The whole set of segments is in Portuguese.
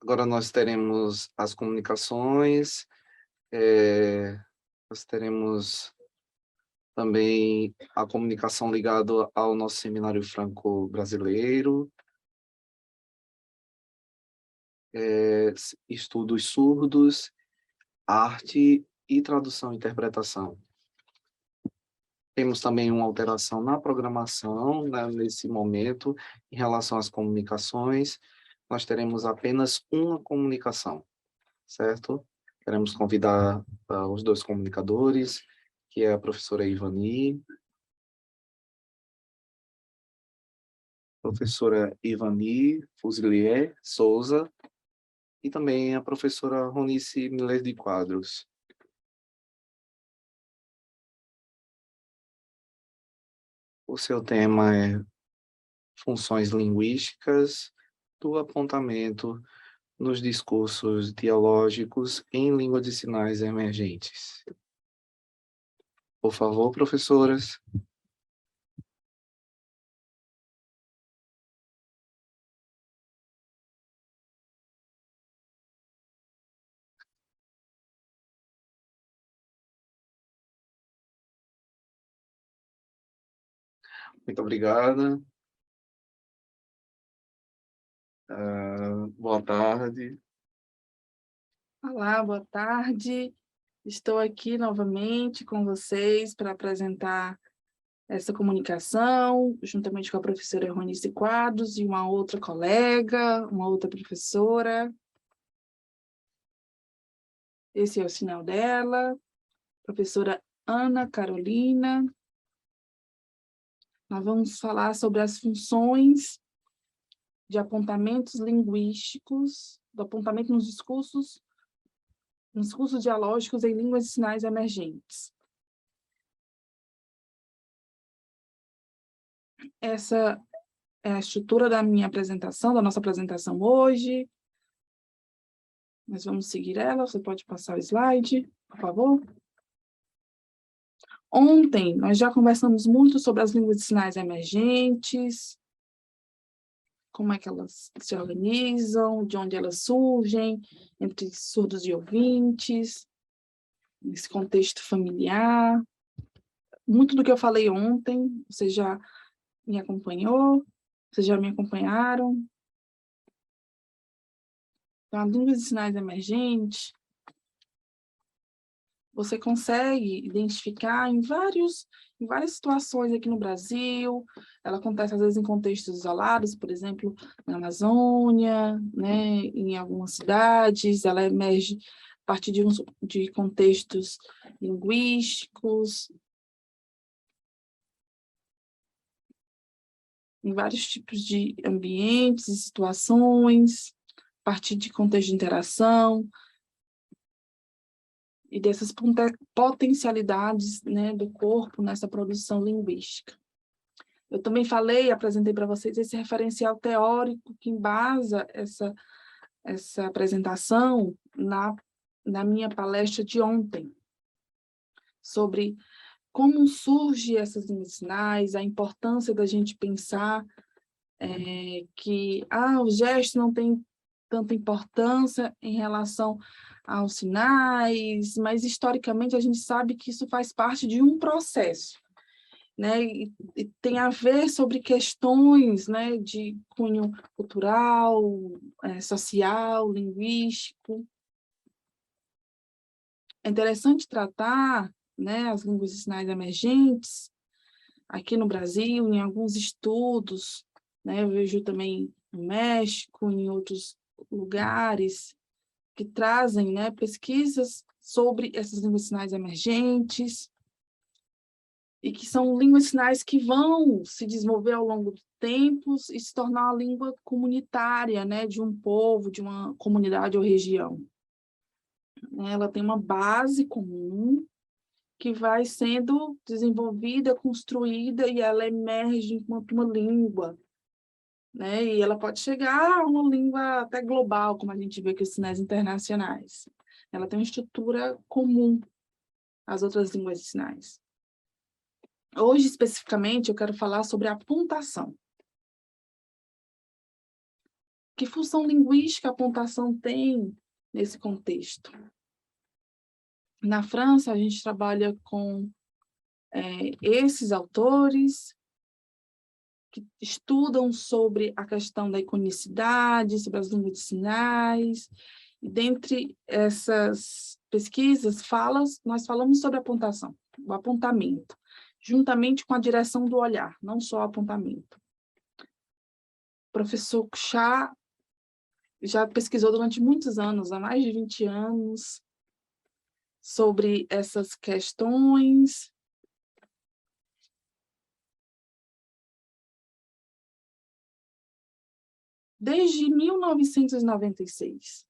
Agora nós teremos as comunicações, nós teremos também a comunicação ligada ao nosso seminário franco-brasileiro, estudos surdos, arte e tradução e interpretação. Temos também uma alteração na programação, né, nesse momento, em relação às comunicações. Nós teremos apenas uma comunicação, certo? Queremos convidar os dois comunicadores, que é a professora Ivani Fusilier Souza, e também a professora Ronice Miller de Quadros. O seu tema é funções linguísticas do apontamento nos discursos dialógicos em língua de sinais emergentes. Por favor, professoras. Muito obrigada. Boa tarde. Olá, boa tarde. Estou aqui novamente com vocês para apresentar essa comunicação, juntamente com a professora Ronice Quadros e uma outra colega, uma outra professora. Esse é o sinal dela, professora Ana Carolina. Nós vamos falar sobre as funções de apontamentos linguísticos, do apontamento nos discursos dialógicos em línguas de sinais emergentes. Essa é a estrutura da minha apresentação, da nossa apresentação hoje. Nós vamos seguir ela. Você pode passar o slide, por favor? Ontem, nós já conversamos muito sobre as línguas de sinais emergentes, como é que elas se organizam, de onde elas surgem, entre surdos e ouvintes, nesse contexto familiar. Muito do que eu falei ontem, você já me acompanhou, vocês já me acompanharam. Então, a língua de sinais emergente, você consegue identificar em várias situações aqui no Brasil. Ela acontece, às vezes, em contextos isolados, por exemplo, na Amazônia, né, em algumas cidades. Ela emerge a partir de contextos linguísticos, em vários tipos de ambientes e situações, a partir de contexto de interação, e dessas potencialidades, né, do corpo nessa produção linguística. Eu também apresentei para vocês esse referencial teórico que embasa essa apresentação na minha palestra de ontem, sobre como surgem essas línguas de sinais, a importância da gente pensar que o gesto não tem tanta importância em relação aos sinais, mas historicamente a gente sabe que isso faz parte de um processo, né? E tem a ver sobre questões, né, de cunho cultural, social, linguístico. É interessante tratar, né, as línguas de sinais emergentes aqui no Brasil, em alguns estudos, né, eu vejo também no México, em outros lugares, que trazem, né, pesquisas sobre essas línguas de sinais emergentes, e que são línguas de sinais que vão se desenvolver ao longo do tempo e se tornar uma língua comunitária, né, de um povo, de uma comunidade ou região. Ela tem uma base comum que vai sendo desenvolvida, construída, e ela emerge enquanto uma língua, né? E ela pode chegar a uma língua até global, como a gente vê com os sinais internacionais. Ela tem uma estrutura comum às outras línguas de sinais. Hoje, especificamente, eu quero falar sobre a pontuação. Que função linguística a pontuação tem nesse contexto? Na França, a gente trabalha com esses autores que estudam sobre a questão da iconicidade, sobre as línguas de sinais, e dentre essas pesquisas, nós falamos sobre a pontuação, o apontamento, juntamente com a direção do olhar, não só o apontamento. O professor Kuchar já pesquisou durante muitos anos, há mais de 20 anos, sobre essas questões. Desde 1996,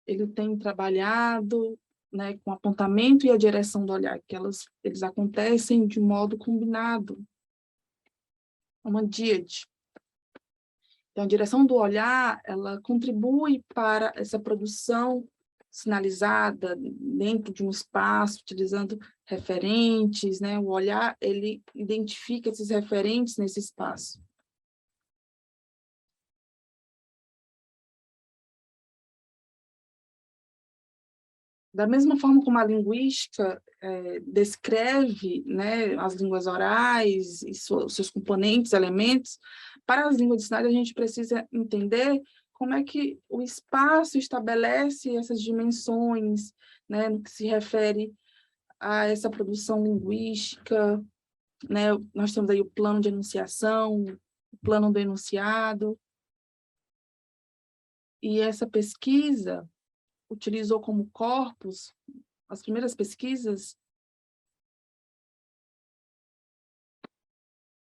ele tem trabalhado, né, com apontamento e a direção do olhar, que eles acontecem de modo combinado, uma díade. Então, a direção do olhar, ela contribui para essa produção sinalizada dentro de um espaço, utilizando referentes, né? O olhar, ele identifica esses referentes nesse espaço. Da mesma forma como a linguística descreve, né, as línguas orais e seus componentes, elementos, para as línguas de sinais a gente precisa entender como é que o espaço estabelece essas dimensões, né, no que se refere a essa produção linguística, né? Nós temos aí o plano de enunciação, o plano do enunciado, e essa pesquisa utilizou como corpus, as primeiras pesquisas,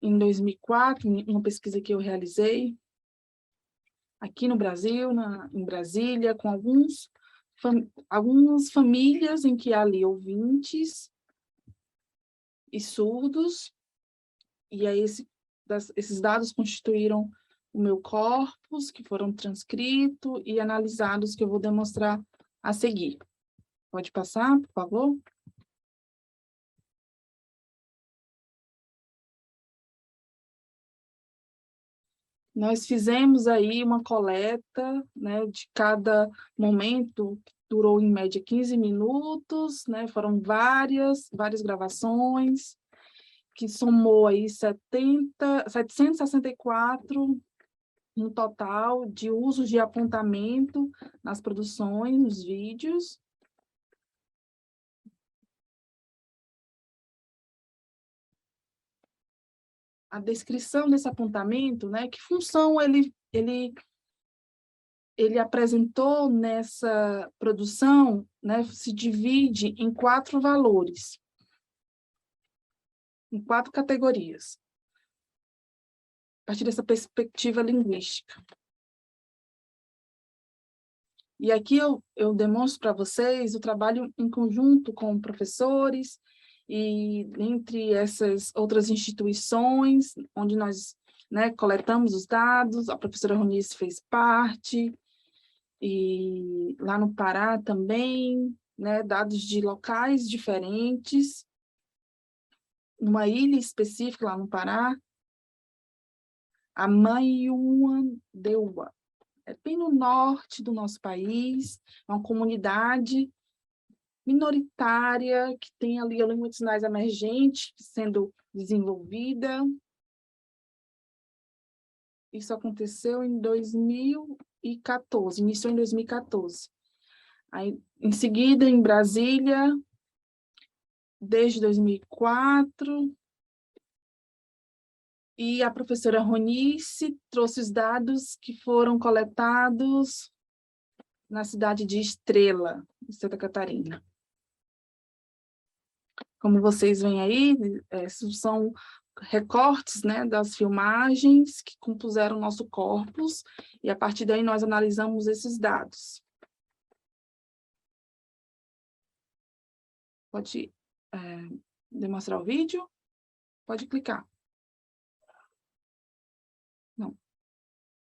em 2004, uma pesquisa que eu realizei aqui no Brasil, em Brasília, com algumas famílias em que há ali ouvintes e surdos, e aí esses dados constituíram o meu corpus, que foram transcritos e analisados, que eu vou demonstrar a seguir. Pode passar, por favor? Nós fizemos aí uma coleta, né, de cada momento, que durou em média 15 minutos, né, foram várias gravações, que somou aí 764 no total de usos de apontamento nas produções, nos vídeos. A descrição desse apontamento, né, que função ele apresentou nessa produção, né, se divide em 4 valores, em 4 categorias, a partir dessa perspectiva linguística. E aqui eu demonstro para vocês o trabalho em conjunto com professores e entre essas outras instituições, onde nós, né, coletamos os dados, a professora Ronice fez parte, e lá no Pará também, né, dados de locais diferentes, numa ilha específica lá no Pará, a Maiuandeua, é bem no norte do nosso país, é uma comunidade minoritária que tem ali a língua de sinais emergente sendo desenvolvida. Isso aconteceu em 2014, iniciou em 2014. Aí, em seguida, em Brasília, desde 2004, e a professora Ronice trouxe os dados que foram coletados na cidade de Estrela, em Santa Catarina. Como vocês veem aí, são recortes, né, das filmagens que compuseram o nosso corpus, e a partir daí nós analisamos esses dados. Pode demonstrar o vídeo? Pode clicar. Não.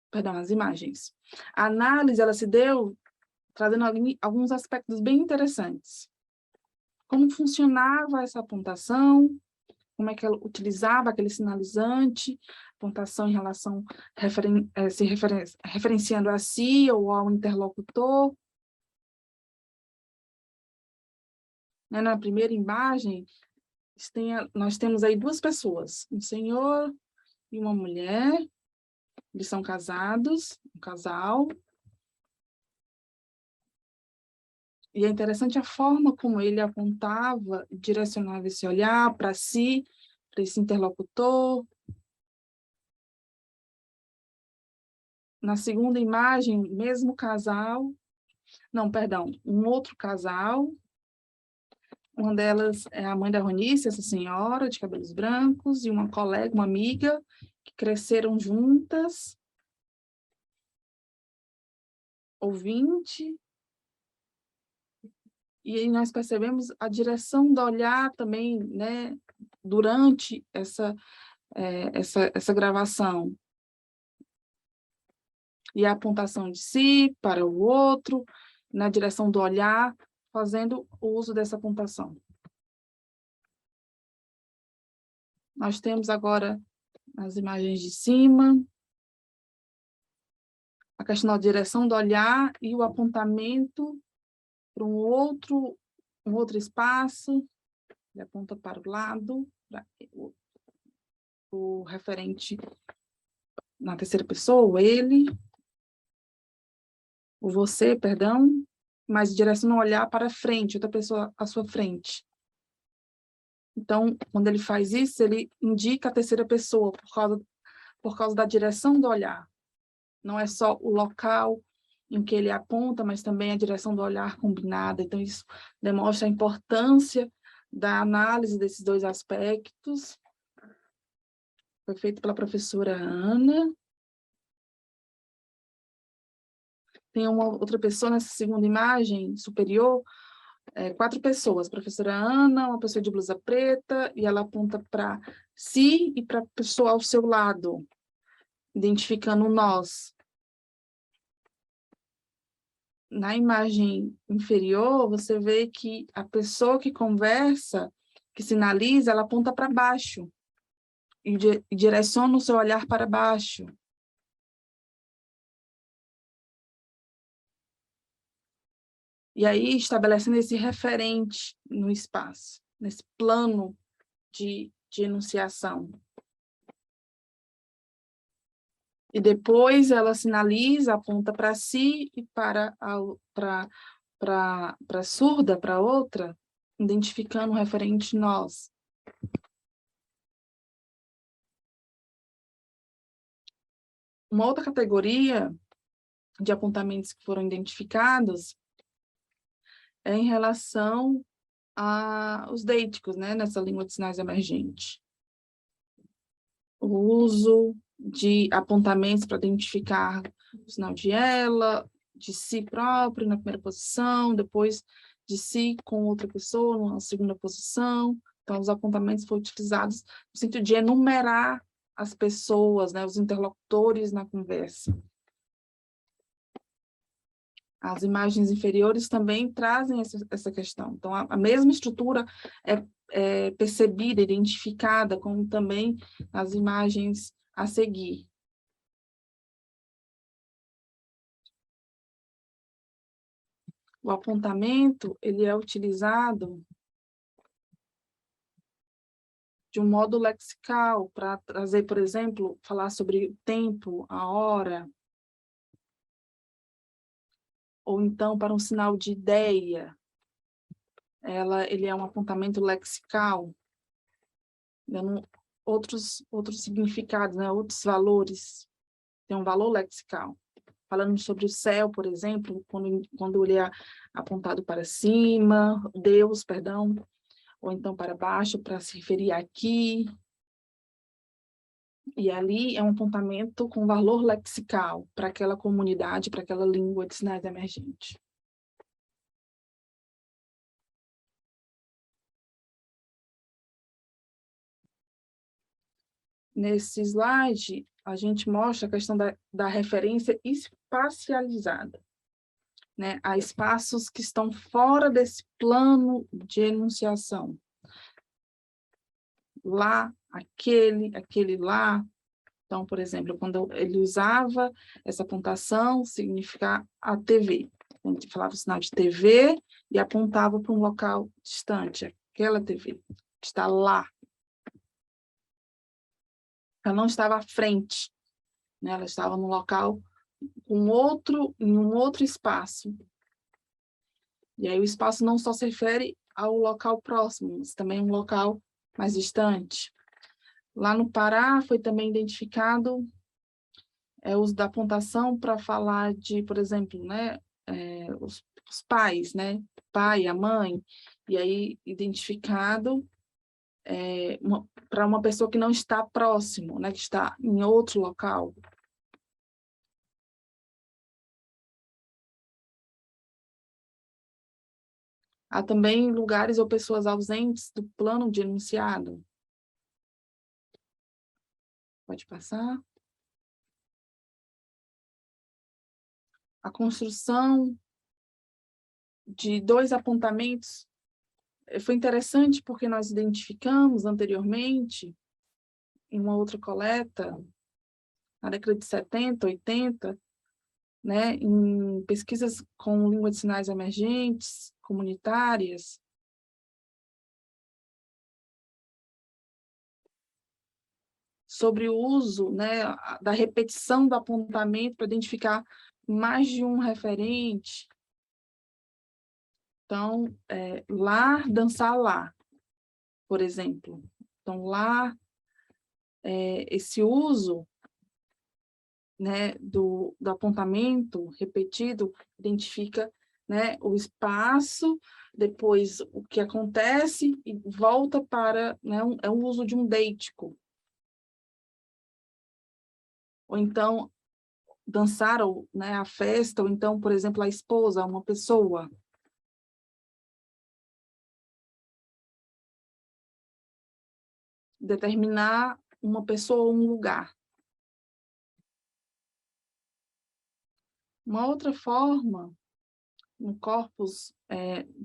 Perdão, as imagens. A análise, ela se deu trazendo alguns aspectos bem interessantes. Como funcionava essa apontação, como é que ela utilizava aquele sinalizante, pontuação em relação, referenciando a si ou ao interlocutor. Né, na primeira imagem, nós temos aí duas pessoas, um senhor e uma mulher, eles são casados, um casal. E é interessante a forma como ele apontava, direcionava esse olhar para si, para esse interlocutor. Na segunda imagem, mesmo casal, não, perdão, um outro casal. Uma delas é a mãe da Ronice, essa senhora de cabelos brancos, e uma colega, uma amiga, que cresceram juntas, ouvinte. E aí nós percebemos a direção do olhar também, né, durante essa gravação. E a apontação de si para o outro, na direção do olhar, fazendo uso dessa apontação. Nós temos agora, as imagens de cima, a questão da direção do olhar e o apontamento para um outro espaço. Ele aponta para o lado, para o referente na terceira pessoa, ele, o você, perdão, mas direciona o olhar para frente, outra pessoa à sua frente. Então, quando ele faz isso, ele indica a terceira pessoa por causa da direção do olhar. Não é só o local em que ele aponta, mas também a direção do olhar combinada. Então, isso demonstra a importância da análise desses dois aspectos. Foi feito pela professora Ana. Tem uma outra pessoa nessa segunda imagem superior, 4 pessoas. A professora Ana, uma pessoa de blusa preta, e ela aponta para si e para a pessoa ao seu lado, identificando o nós. Na imagem inferior, você vê que a pessoa que conversa, que sinaliza, ela aponta para baixo e direciona o seu olhar para baixo. E aí, estabelecendo esse referente no espaço, nesse plano de enunciação. E depois ela sinaliza, aponta para si e para a surda, para outra, identificando o referente nós. Uma outra categoria de apontamentos que foram identificados é em relação aos deíticos, né, nessa língua de sinais emergente. O uso de apontamentos para identificar o sinal de ela, de si próprio na primeira posição, depois de si com outra pessoa na segunda posição. Então, os apontamentos foram utilizados no sentido de enumerar as pessoas, né, os interlocutores na conversa. As imagens inferiores também trazem essa questão. Então, a mesma estrutura é percebida, identificada, como também as imagens a seguir. O apontamento, ele é utilizado de um modo lexical, para trazer, por exemplo, falar sobre o tempo, a hora, ou então para um sinal de ideia. Ele é um apontamento lexical, dando outros significados, né? Outros valores. Tem um valor lexical. Falando sobre o céu, por exemplo, quando ele é apontado para cima, Deus, perdão, ou então para baixo, para se referir aqui. E ali é um apontamento com valor lexical para aquela comunidade, para aquela língua de sinais emergente. Nesse slide, a gente mostra a questão da referência espacializada, né? Há espaços que estão fora desse plano de enunciação. lá, aquele lá. Então, por exemplo, quando ele usava essa pontuação, significar a TV. A gente falava o sinal de TV e apontava para um local distante, aquela TV, está lá. Ela não estava à frente, né? Ela estava no local em um outro espaço. E aí o espaço não só se refere ao local próximo, mas também um local mais distante. Lá no Pará foi também identificado o uso da pontuação para falar de, por exemplo, né, os pais, né, pai, a mãe, e aí identificado para uma pessoa que não está próximo, né, que está em outro local. Há também lugares ou pessoas ausentes do plano de enunciado. Pode passar. A construção de 2 apontamentos foi interessante porque nós identificamos anteriormente, em uma outra coleta, na década de 70, 80, né, em pesquisas com língua de sinais emergentes, comunitárias, sobre o uso, né, da repetição do apontamento para identificar mais de um referente. Então, lá, dançar lá, por exemplo. Então, lá, esse uso, né, do apontamento repetido identifica, né, o espaço, depois o que acontece e volta para, né, é um uso de um deítico. Ou então, dançar, ou, né, a festa, ou então, por exemplo, a esposa, uma pessoa. Determinar uma pessoa ou um lugar. Uma outra forma, no corpus,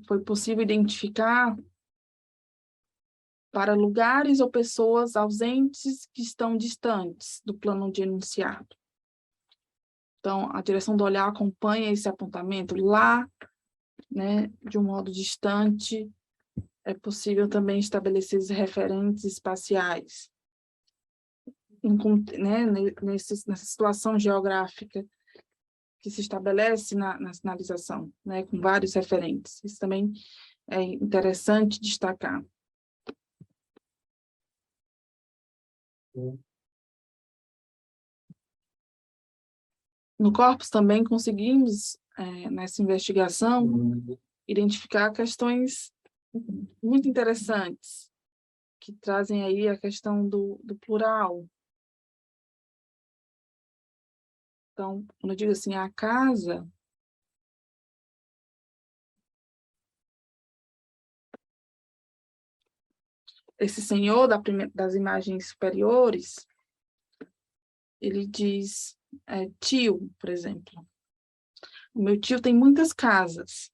foi possível identificar para lugares ou pessoas ausentes que estão distantes do plano de enunciado. Então, a direção do olhar acompanha esse apontamento lá, né, de um modo distante. É possível também estabelecer referentes espaciais, né, nessa situação geográfica que se estabelece na sinalização, né, com vários referentes. Isso também é interessante destacar. No corpus também conseguimos, nessa investigação, identificar questões muito interessantes, que trazem aí a questão do plural. Então, quando eu digo assim, a casa, esse senhor das imagens superiores, ele diz, tio, por exemplo. O meu tio tem muitas casas.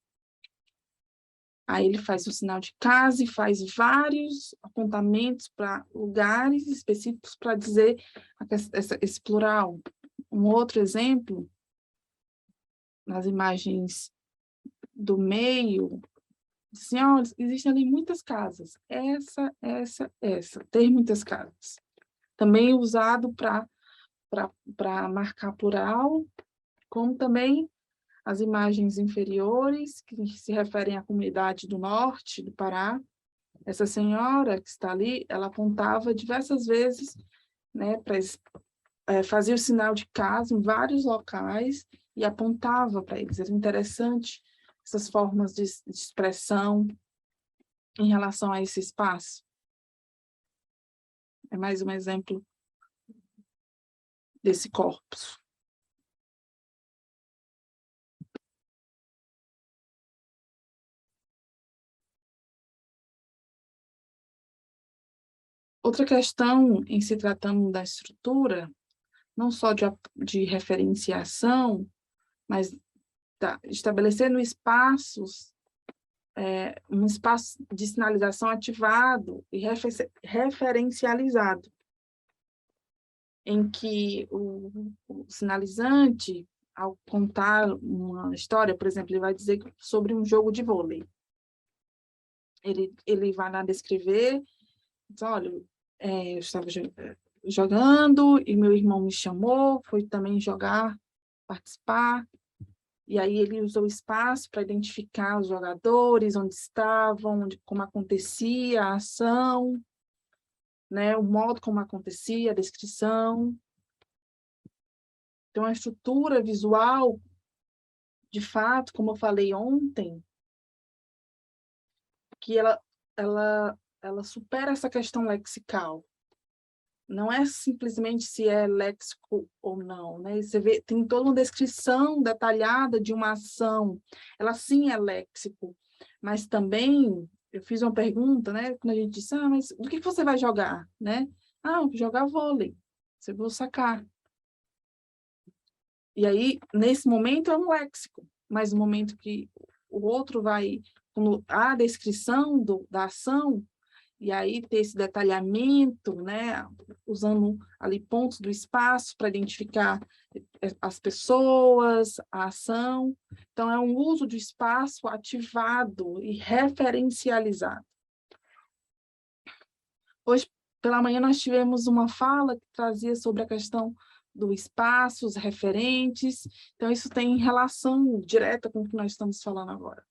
Aí ele faz o sinal de casa e faz vários apontamentos para lugares específicos para dizer esse plural. Um outro exemplo, nas imagens do meio, assim, olha, existem ali muitas casas. Essa, ter muitas casas. Também usado para marcar plural, como também as imagens inferiores, que se referem à comunidade do norte do Pará. Essa senhora que está ali, ela apontava diversas vezes, né, fazia o sinal de casa em vários locais e apontava para eles. Era interessante essas formas de expressão em relação a esse espaço. É mais um exemplo desse corpus. Outra questão, em se tratando da estrutura, não só de referenciação, mas estabelecendo espaços um espaço de sinalização ativado e referencializado, em que o sinalizante, ao contar uma história, por exemplo, ele vai dizer sobre um jogo de vôlei. Ele vai lá descrever, diz, olha, eu estava jogando e meu irmão me chamou, foi também jogar, participar, e aí ele usou o espaço para identificar os jogadores, onde estavam, como acontecia a ação, né, o modo como acontecia, a descrição. Então, a estrutura visual, de fato, como eu falei ontem, que ela supera essa questão lexical. Não é simplesmente se é léxico ou não, né? Você vê, tem toda uma descrição detalhada de uma ação. Ela sim é léxico, mas também eu fiz uma pergunta, né? Quando a gente disse, mas do que você vai jogar, né? Eu vou jogar vôlei. Você vai sacar. E aí, nesse momento, é um léxico, mas no momento que o outro vai, quando há a descrição da ação, e aí ter esse detalhamento, né, usando ali pontos do espaço para identificar as pessoas, a ação. Então, é um uso do espaço ativado e referencializado. Hoje, pela manhã, nós tivemos uma fala que trazia sobre a questão do espaço, os referentes. Então, isso tem relação direta com o que nós estamos falando agora.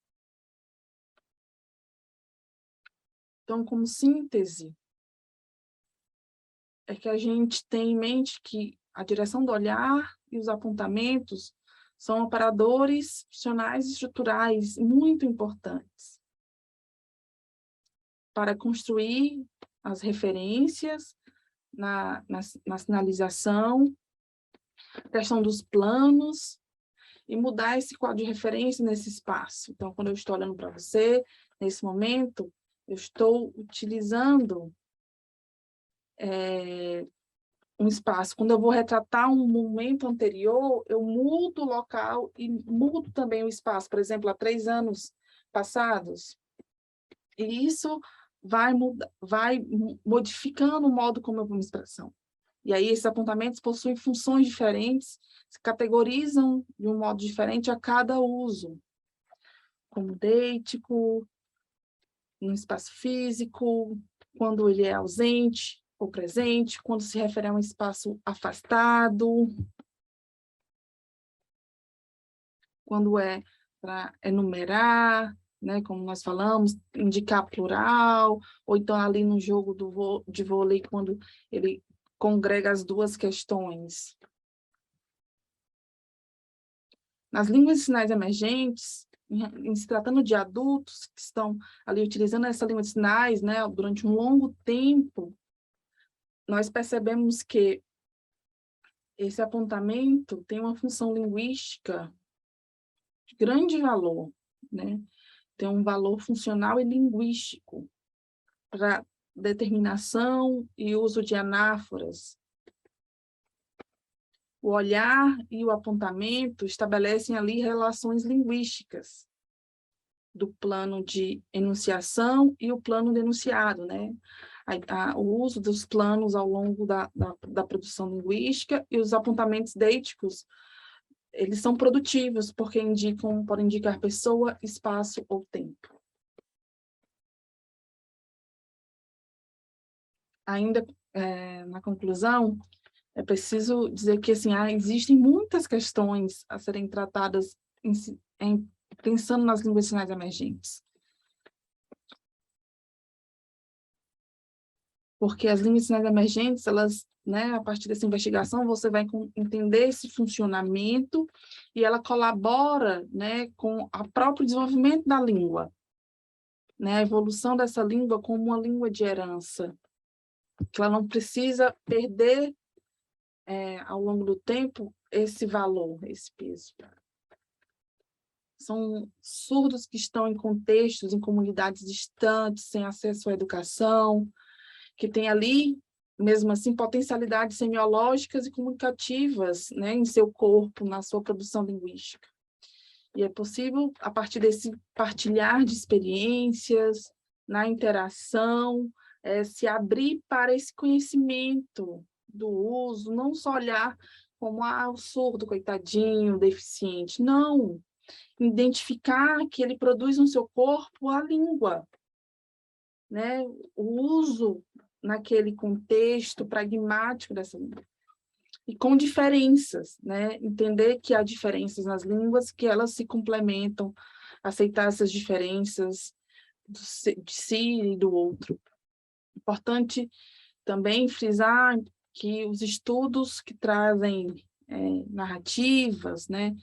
Então, como síntese, é que a gente tem em mente que a direção do olhar e os apontamentos são operadores funcionais e estruturais muito importantes para construir as referências na sinalização, a questão dos planos e mudar esse quadro de referência nesse espaço. Então, quando eu estou olhando para você, nesse momento, eu estou utilizando um espaço. Quando eu vou retratar um momento anterior, eu mudo o local e mudo também o espaço. Por exemplo, há 3 anos passados. E isso vai modificando o modo como eu vou me expressão. E aí esses apontamentos possuem funções diferentes, se categorizam de um modo diferente a cada uso, como deítico, no espaço físico, quando ele é ausente ou presente, quando se refere a um espaço afastado, quando é para enumerar, né, como nós falamos, indicar plural, ou então ali no jogo de vôlei, quando ele congrega as duas questões. Nas línguas de sinais emergentes, em se tratando de adultos que estão ali utilizando essa língua de sinais, né, durante um longo tempo, nós percebemos que esse apontamento tem uma função linguística de grande valor, né? Tem um valor funcional e linguístico para determinação e uso de anáforas. O olhar e o apontamento estabelecem ali relações linguísticas do plano de enunciação e o plano de enunciado, né? O uso dos planos ao longo da produção linguística e os apontamentos deíticos, eles são produtivos porque podem indicar pessoa, espaço ou tempo. Ainda na conclusão, é preciso dizer que assim, existem muitas questões a serem tratadas pensando nas línguas de sinais emergentes. Porque as línguas de sinais emergentes, elas, né, a partir dessa investigação, você vai entender esse funcionamento e ela colabora, né, com o próprio desenvolvimento da língua, né, a evolução dessa língua como uma língua de herança, que ela não precisa perder ao longo do tempo esse valor, esse peso. São surdos que estão em contextos, em comunidades distantes, sem acesso à educação, que tem ali, mesmo assim, potencialidades semiológicas e comunicativas, né, em seu corpo, na sua produção linguística. E é possível, a partir desse partilhar de experiências, na interação, se abrir para esse conhecimento do uso, não só olhar como o surdo, coitadinho, deficiente. Não, identificar que ele produz no seu corpo a língua, né? O uso naquele contexto pragmático dessa língua. E com diferenças, né? Entender que há diferenças nas línguas, que elas se complementam, aceitar essas diferenças de si e do outro. Importante também frisar que os estudos que trazem narrativas, né?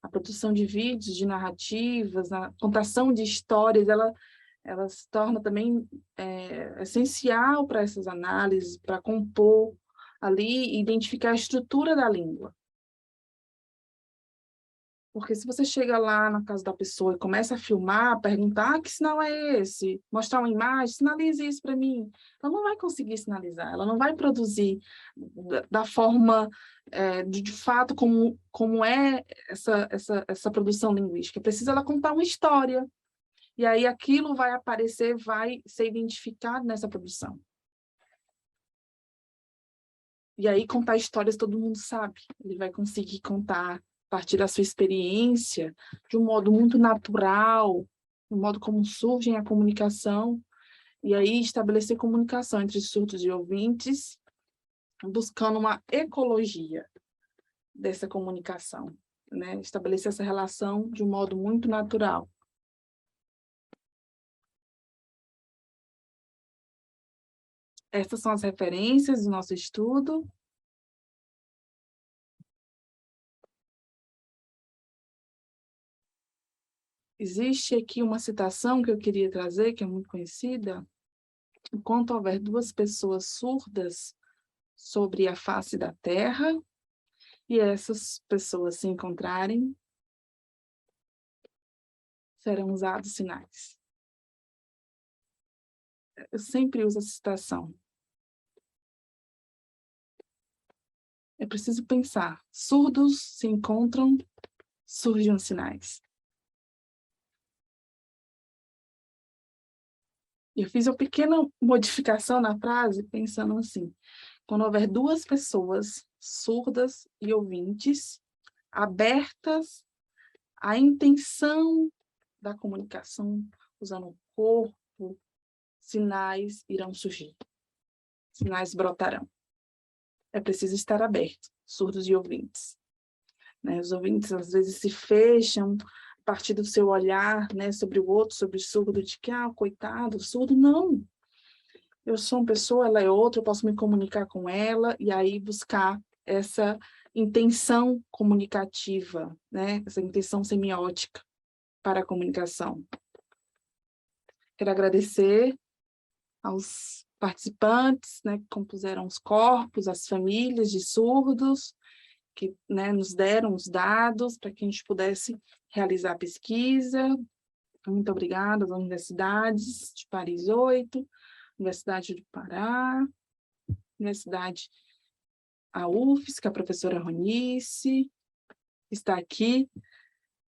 A produção de vídeos de narrativas, a contação de histórias, ela se torna também essencial para essas análises, para compor ali e identificar a estrutura da língua. Porque se você chega lá na casa da pessoa e começa a filmar, perguntar que sinal é esse, mostrar uma imagem, sinalize isso para mim, ela não vai conseguir sinalizar, ela não vai produzir da forma, de fato, como é essa produção linguística. Precisa ela contar uma história, e aí aquilo vai aparecer, vai ser identificado nessa produção. E aí contar histórias todo mundo sabe, ele vai conseguir contar a partir da sua experiência, de um modo muito natural, do modo como surge a comunicação, e aí estabelecer comunicação entre surdos e ouvintes, buscando uma ecologia dessa comunicação, né? Estabelecer essa relação de um modo muito natural. Essas são as referências do nosso estudo. Existe aqui uma citação que eu queria trazer, que é muito conhecida. Enquanto houver duas pessoas surdas sobre a face da terra, e essas pessoas se encontrarem, serão usados sinais. Eu sempre uso essa citação. É preciso pensar. Surdos se encontram, surgem os sinais. Eu fiz uma pequena modificação na frase, pensando assim: quando houver duas pessoas surdas e ouvintes, abertas à intenção da comunicação, usando o corpo, sinais irão surgir. Sinais brotarão. É preciso estar aberto, surdos e ouvintes. Né? Os ouvintes, às vezes, se fecham a partir do seu olhar, né, sobre o outro, sobre o surdo, de que, coitado, surdo. Não. Eu sou uma pessoa, ela é outra, eu posso me comunicar com ela e aí buscar essa intenção comunicativa, né? Essa intenção semiótica para a comunicação. Quero agradecer aos participantes, né, que compuseram os corpos, as famílias de surdos, que, né, nos deram os dados para que a gente pudesse realizar a pesquisa. Muito obrigada às universidades de Paris 8, Universidade do Pará, Universidade a UFSC, a professora Ronice, está aqui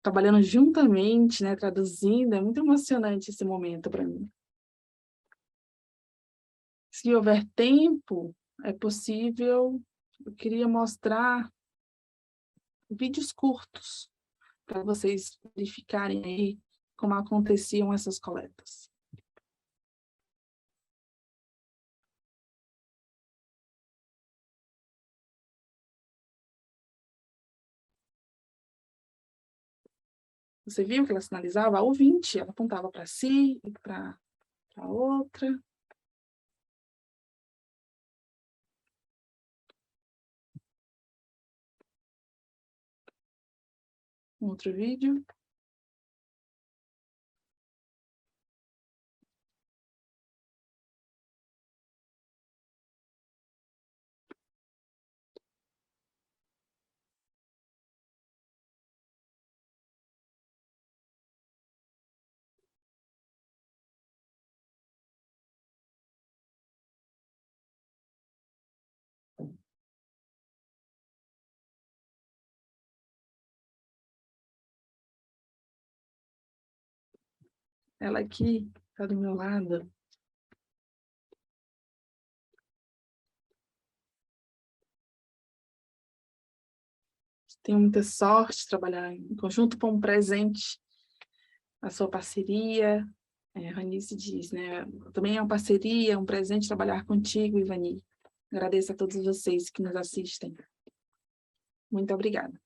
trabalhando juntamente, né, traduzindo. É muito emocionante esse momento para mim. Se houver tempo, é possível, eu queria mostrar vídeos curtos para vocês verificarem aí como aconteciam essas coletas. Você viu que ela sinalizava a ouvinte, ela apontava para si e para outra. Um outro vídeo. Ela aqui está do meu lado. Tenho muita sorte de trabalhar em conjunto com um presente, a sua parceria. A Ranice diz, né? Também é uma parceria, um presente trabalhar contigo, Ivani. Agradeço a todos vocês que nos assistem. Muito obrigada.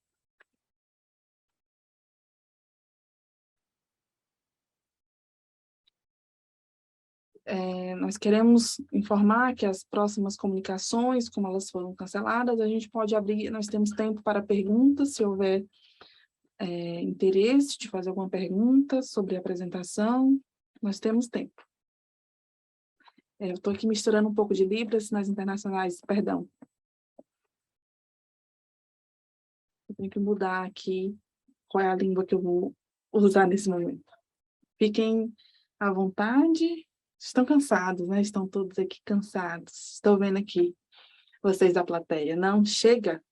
Nós queremos informar que as próximas comunicações, como elas foram canceladas, a gente pode abrir, nós temos tempo para perguntas, se houver interesse de fazer alguma pergunta sobre a apresentação, nós temos tempo. Eu estou aqui misturando um pouco de Libras, sinais internacionais, perdão. Eu tenho que mudar aqui qual é a língua que eu vou usar nesse momento. Fiquem à vontade. Estão cansados, né? Estão todos aqui cansados. Estou vendo aqui vocês da plateia. Não, chega.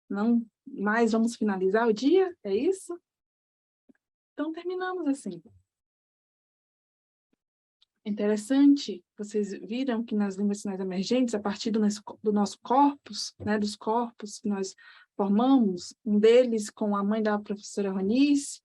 Não mais, vamos finalizar o dia? É isso? Então, terminamos assim. Interessante, vocês viram que nas línguas sinais emergentes, a partir do nosso corpus, né, dos corpos que nós formamos, um deles com a mãe da professora Ronice,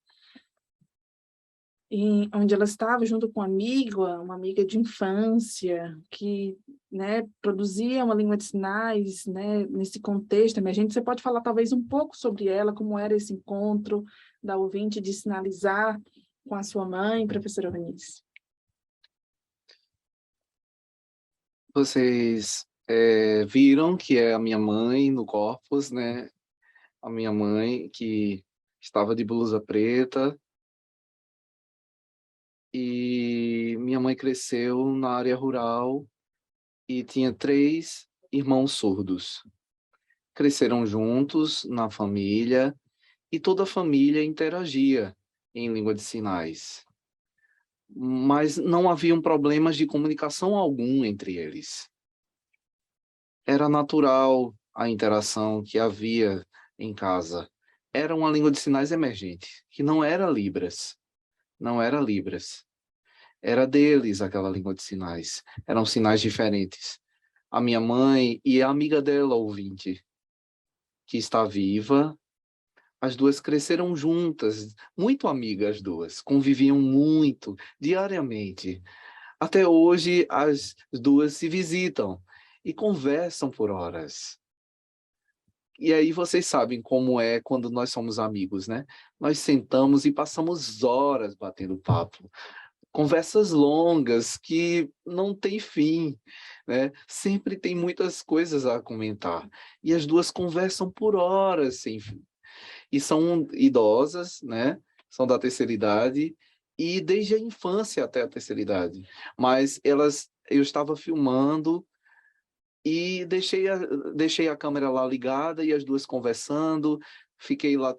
onde ela estava junto com uma amiga de infância, que, né, produzia uma língua de sinais, né, nesse contexto emergente. Você pode falar talvez um pouco sobre ela, como era esse encontro da ouvinte de sinalizar com a sua mãe, professora Ronice? Vocês viram que é a minha mãe no corpus, né? A minha mãe que estava de blusa preta, e minha mãe cresceu na área rural e tinha 3 irmãos surdos. Cresceram juntos na família e toda a família interagia em língua de sinais. Mas não haviam problemas de comunicação algum entre eles. Era natural a interação que havia em casa. Era uma língua de sinais emergente, que não era Libras. Não era Libras. Era deles aquela língua de sinais. Eram sinais diferentes. A minha mãe e a amiga dela, ouvinte, que está viva, as duas cresceram juntas, muito amigas as duas, conviviam muito, diariamente. Até hoje, as duas se visitam e conversam por horas. E aí vocês sabem como é quando nós somos amigos, né? Nós sentamos e passamos horas batendo papo. Conversas longas que não têm fim, né? Sempre tem muitas coisas a comentar. E as duas conversam por horas sem fim. E são idosas, né? São da terceira idade e desde a infância até a terceira idade. Mas eu estava filmando e deixei a câmera lá ligada e as duas conversando. Fiquei lá,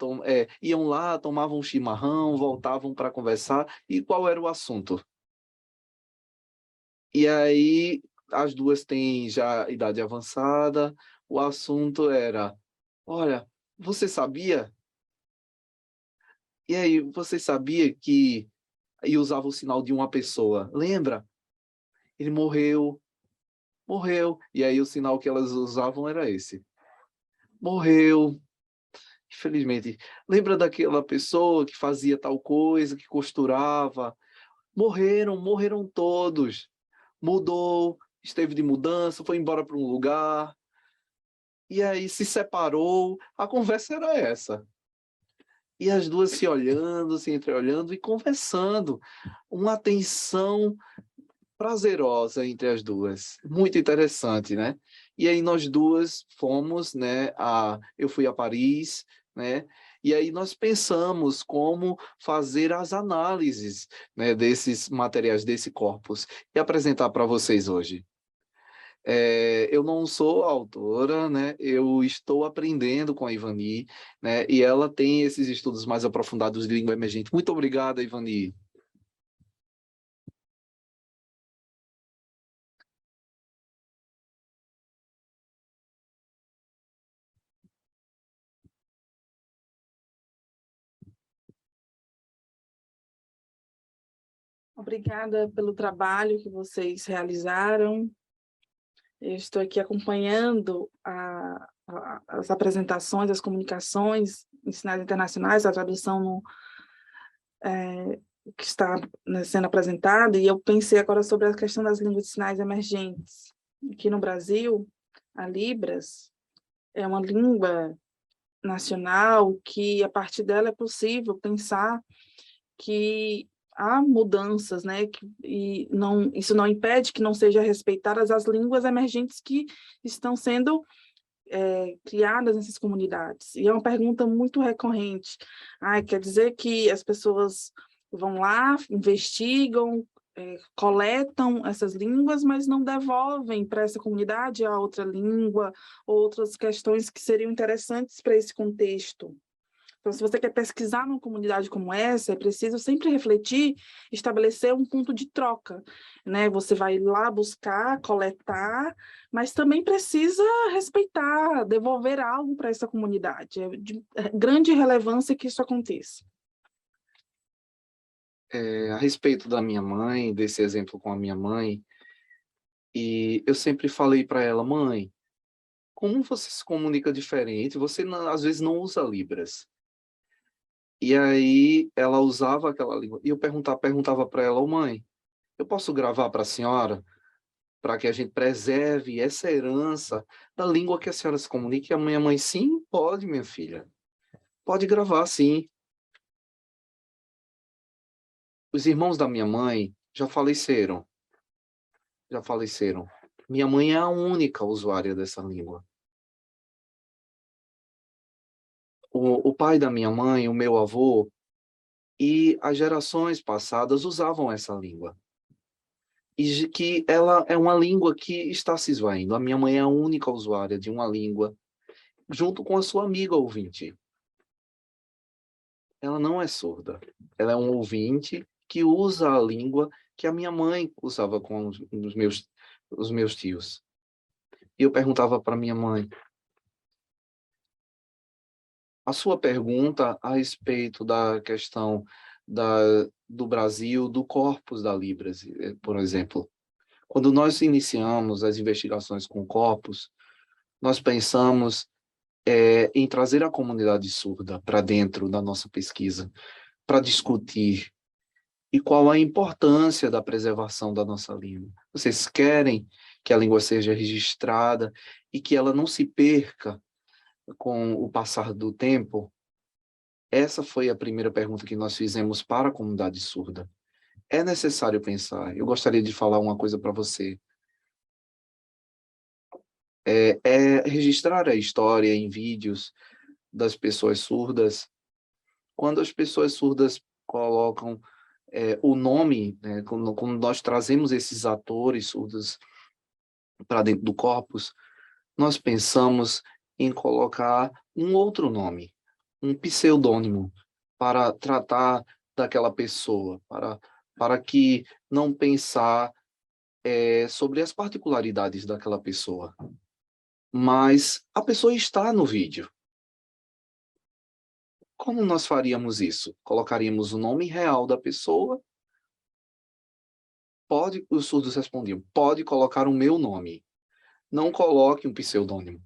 iam lá, tomavam um chimarrão, voltavam para conversar. E qual era o assunto? E aí, as duas têm já idade avançada, o assunto era, olha, você sabia? E aí, você sabia que... E usava o sinal de uma pessoa, lembra? Ele morreu, morreu. E aí o sinal que elas usavam era esse. Morreu, infelizmente. Lembra daquela pessoa que fazia tal coisa, que costurava? Morreram todos. Mudou, esteve de mudança, foi embora para um lugar, e aí se separou. A conversa era essa. E as duas se olhando, se entreolhando e conversando. Uma atenção prazerosa entre as duas. Muito interessante, né? E aí nós duas fomos, né? Eu fui a Paris, né? E aí nós pensamos como fazer as análises, né, desses materiais, desse corpus, e apresentar para vocês hoje. Eu não sou autora, né? Eu estou aprendendo com a Ivani, né? E ela tem esses estudos mais aprofundados de língua emergente. Muito obrigada, Ivani. Obrigada pelo trabalho que vocês realizaram. Eu estou aqui acompanhando as apresentações, as comunicações em sinais internacionais, a tradução que está, né, sendo apresentada, e eu pensei agora sobre a questão das línguas de sinais emergentes. Aqui no Brasil, a Libras é uma língua nacional que, a partir dela, é possível pensar que há mudanças, né? E não, isso não impede que não sejam respeitadas as línguas emergentes que estão sendo criadas nessas comunidades. E é uma pergunta muito recorrente. Quer dizer que as pessoas vão lá, investigam, coletam essas línguas, mas não devolvem para essa comunidade a outra língua, outras questões que seriam interessantes para esse contexto. Então, se você quer pesquisar numa comunidade como essa, é preciso sempre refletir, estabelecer um ponto de troca, né? Você vai lá buscar, coletar, mas também precisa respeitar, devolver algo para essa comunidade. É de grande relevância que isso aconteça. A respeito da minha mãe, desse exemplo com a minha mãe, e eu sempre falei para ela, mãe, como você se comunica diferente? Você às vezes não usa Libras. E aí ela usava aquela língua. E eu perguntava para ela, mãe, eu posso gravar para a senhora? Para que a gente preserve essa herança da língua que a senhora se comunica. E a minha mãe, sim, pode, minha filha. Pode gravar, sim. Os irmãos da minha mãe já faleceram. Já faleceram. Minha mãe é a única usuária dessa língua. O pai da minha mãe, o meu avô, e as gerações passadas usavam essa língua. E que ela é uma língua que está se esvaindo. A minha mãe é a única usuária de uma língua, junto com a sua amiga ouvinte. Ela não é surda. Ela é um ouvinte que usa a língua que a minha mãe usava com os meus tios. E eu perguntava para minha mãe, a sua pergunta a respeito da questão do Brasil, do corpus da Libras, por exemplo. Quando nós iniciamos as investigações com o corpus, nós pensamos em trazer a comunidade surda para dentro da nossa pesquisa, para discutir e qual a importância da preservação da nossa língua. Vocês querem que a língua seja registrada e que ela não se perca com o passar do tempo? Essa foi a primeira pergunta que nós fizemos para a comunidade surda. É necessário pensar. Eu gostaria de falar uma coisa para você. Registrar a história em vídeos das pessoas surdas. Quando as pessoas surdas colocam o nome, né, quando nós trazemos esses atores surdos para dentro do corpus, nós pensamos em colocar um outro nome, um pseudônimo, para tratar daquela pessoa, para que não pensar sobre as particularidades daquela pessoa. Mas a pessoa está no vídeo. Como nós faríamos isso? Colocaríamos o nome real da pessoa. Os surdos respondiam, pode colocar o meu nome. Não coloque um pseudônimo.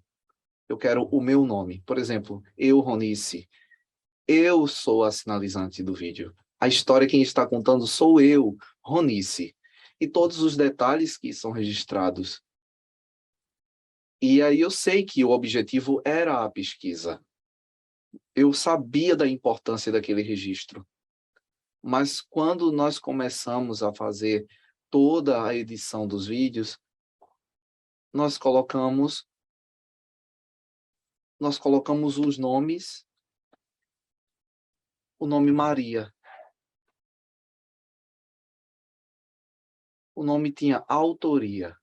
Eu quero o meu nome. Por exemplo, eu, Ronice. Eu sou a sinalizante do vídeo. A história quem está contando sou eu, Ronice. E todos os detalhes que são registrados. E aí eu sei que o objetivo era a pesquisa. Eu sabia da importância daquele registro. Mas quando nós começamos a fazer toda a edição dos vídeos, nós colocamos os nomes, o nome Maria. O nome tinha autoria.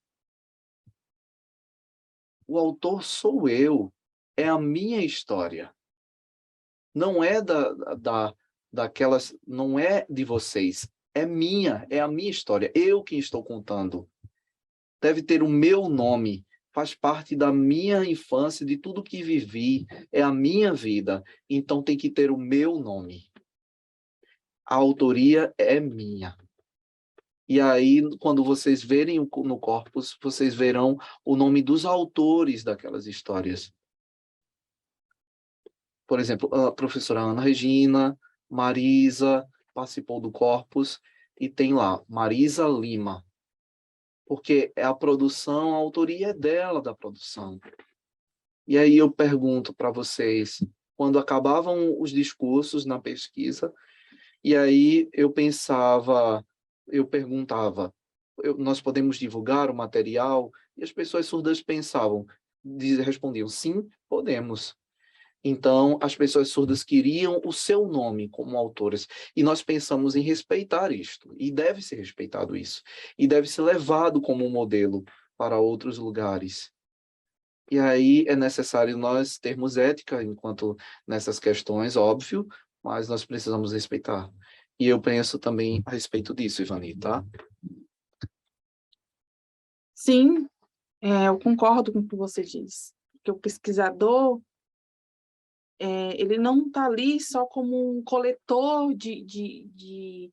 O autor sou eu, é a minha história. Não é daquelas, não é de vocês, é minha, é a minha história, eu que estou contando. Deve ter o meu nome, faz parte da minha infância, de tudo que vivi, é a minha vida, então tem que ter o meu nome. A autoria é minha. E aí, quando vocês verem no corpus, vocês verão o nome dos autores daquelas histórias. Por exemplo, a professora Ana Regina, Marisa, participou do corpus, e tem lá, Marisa Lima, porque é a produção, a autoria é dela da produção. E aí eu pergunto para vocês, quando acabavam os discursos na pesquisa, e aí eu perguntava, nós podemos divulgar o material? E as pessoas surdas pensavam, respondiam, sim, podemos. Então, as pessoas surdas queriam o seu nome como autoras, e nós pensamos em respeitar isto, e deve ser respeitado isso, e deve ser levado como modelo para outros lugares. E aí é necessário nós termos ética enquanto nessas questões, óbvio, mas nós precisamos respeitar. E eu penso também a respeito disso, Ivani, tá? Sim, eu concordo com o que você diz, que o pesquisador, ele não está ali só como um coletor de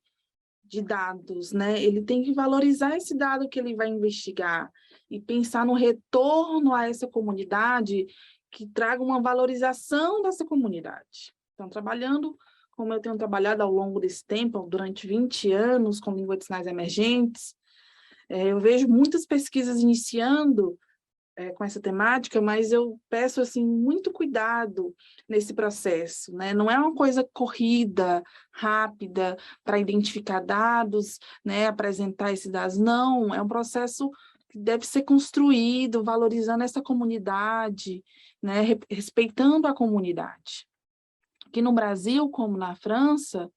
dados, né? Ele tem que valorizar esse dado que ele vai investigar e pensar no retorno a essa comunidade que traga uma valorização dessa comunidade. Então, trabalhando como eu tenho trabalhado ao longo desse tempo, durante 20 anos, com língua de sinais emergentes, eu vejo muitas pesquisas iniciando com essa temática, mas eu peço assim muito cuidado nesse processo, né? Não é uma coisa corrida, rápida, para identificar dados, né? Apresentar esses dados, não, é um processo que deve ser construído, valorizando essa comunidade, né? Respeitando a comunidade. Aqui no Brasil, como na França,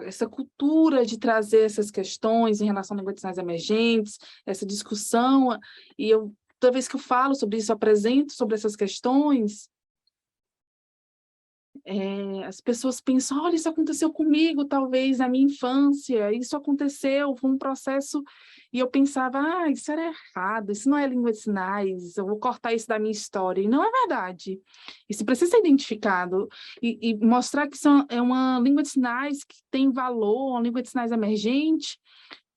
essa cultura de trazer essas questões em relação a língua de sinais emergentes, essa discussão, e toda vez que eu falo sobre isso, apresento sobre essas questões, as pessoas pensam, olha, isso aconteceu comigo, talvez, na minha infância, isso aconteceu, foi um processo, e eu pensava, isso era errado, isso não é língua de sinais, eu vou cortar isso da minha história, e não é verdade. Isso precisa ser identificado, e mostrar que isso é uma língua de sinais que tem valor, uma língua de sinais emergente.